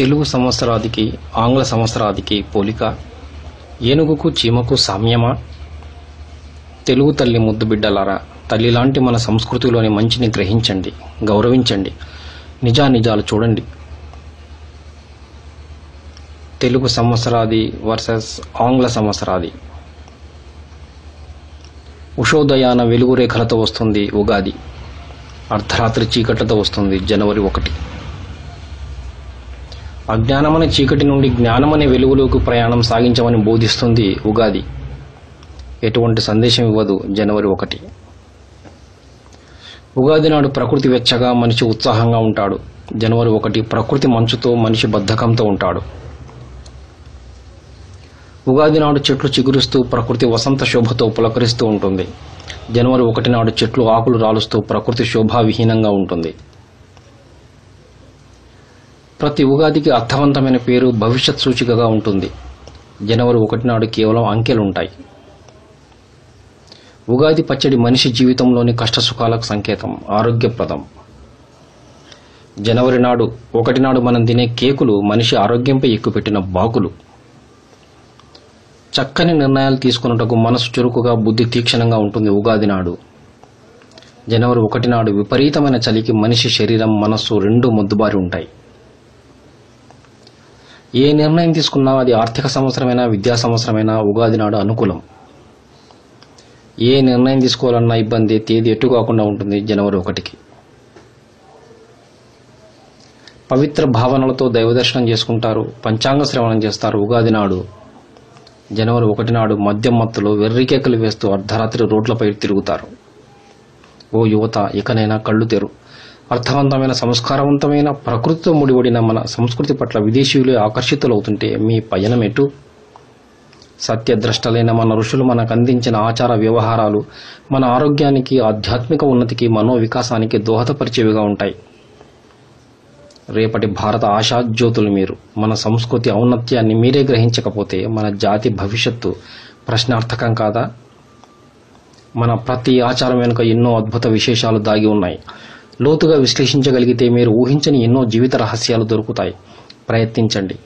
తెలుగు సంవత్సరాదికి ఆంగ్ల సంవత్సరాదికి పోలిక, ఏనుగుకు చీమకు సామ్యమా? తెలుగు తల్లి ముద్దు బిడ్డలారా, తల్లిలాంటి మన సంస్కృతిలోని మంచిని గ్రహించండి, గౌరవించండి, నిజానిజాలు చూడండి. తెలుగు సంవత్సరాది వర్సెస్ ఆంగ్ల సంవత్సరాది. ఉషోదయాన వెలుగు రేఖలతో వస్తుంది ఉగాది, అర్ధరాత్రి చీకట్లతో వస్తుంది జనవరి 1. అజ్ఞానమనే చీకటి నుండి జ్ఞానమనే వెలుగులోకి ప్రయాణం సాగించమని బోధిస్తుంది ఉగాది. ఎటువంటి సందేశం ఇవ్వదు జనవరి 1. ఉగాది నాడు ప్రకృతి వెచ్చగా, మనిషి ఉత్సాహంగా ఉంటాడు. జనవరి 1 ప్రకృతి మంచుతో, మనిషి బద్ధకంతో ఉంటాడు. ఉగాది నాడు చెట్లు చిగురుస్తూ, ప్రకృతి వసంత శోభతో పులకరిస్తూ ఉంటుంది. జనవరి 1 నాడు చెట్లు ఆకులు రాలుస్తూ, ప్రకృతి శోభావిహీనంగా ఉంటుంది. ప్రతి ఉగాదికి అర్థవంతమైన పేరు, భవిష్యత్ సూచికగా ఉంటుంది. జనవరి 1 నాడు కేవలం అంకెలుంటాయి. ఉగాది పచ్చడి మనిషి జీవితంలోని కష్టసుఖాలకు సంకేతం, ఆరోగ్యప్రదం. జనవరి 1 నాడు మనం తినే కేకులు మనిషి ఆరోగ్యంపై ఎక్కుపెట్టిన బాకులు. చక్కని నిర్ణయాలు తీసుకున్నటకు మనసు చురుకుగా, బుద్ధి తీక్షణంగా ఉంటుంది ఉగాది నాడు. జనవరి 1 నాడు విపరీతమైన చలికి మనిషి శరీరం, మనస్సు రెండూ మొద్దుబారి ఉంటాయి. ఏ నిర్ణయం తీసుకున్నా అది ఆర్థిక సంవత్సరమైనా, విద్యా సంవత్సరమైనా ఉగాది నాడు అనుకూలం. ఏ నిర్ణయం తీసుకోవాలన్నా ఇబ్బంది, తేదీ ఎటు కాకుండా ఉంటుంది జనవరి 1కి. పవిత్ర భావనలతో దైవదర్శనం చేసుకుంటారు, పంచాంగ శ్రవణం చేస్తారు ఉగాది నాడు. జనవరి 1 నాడు మద్యం మత్తులో వెర్రికేకలు వేస్తూ అర్ధరాత్రి రోడ్లపై తిరుగుతారు. ఓ యువత, ఇకనైనా కళ్ళు తెరు. అర్థవంతమైన, సంస్కారవంతమైన, ప్రకృతితో ముడిపడిన మన సంస్కృతి పట్ల విదేశీయులే ఆకర్షితులవుతుంటే మీ పయనం ఎటు? సత్యద్రష్టలైన మన ఋషులు మనకు అందించిన ఆచార వ్యవహారాలు మన ఆరోగ్యానికి, ఆధ్యాత్మిక ఉన్నతికి, మనోవికాసానికి దోహదపరిచేవిగా ఉంటాయి. రేపటి భారత ఆశాజ్యోతులు మీరు. మన సంస్కృతి ఔన్నత్యాన్ని మీరే గ్రహించకపోతే మన జాతి భవిష్యత్తు ప్రశ్నార్థకం కాదా? మన ప్రతి ఆచారం వెనుక ఎన్నో అద్భుత విశేషాలు దాగి ఉన్నాయి. లోతుగా విశ్లేషించగలిగితే మీరు ఊహించని ఎన్నో జీవిత రహస్యాలు దొరుకుతాయి. ప్రయత్నించండి.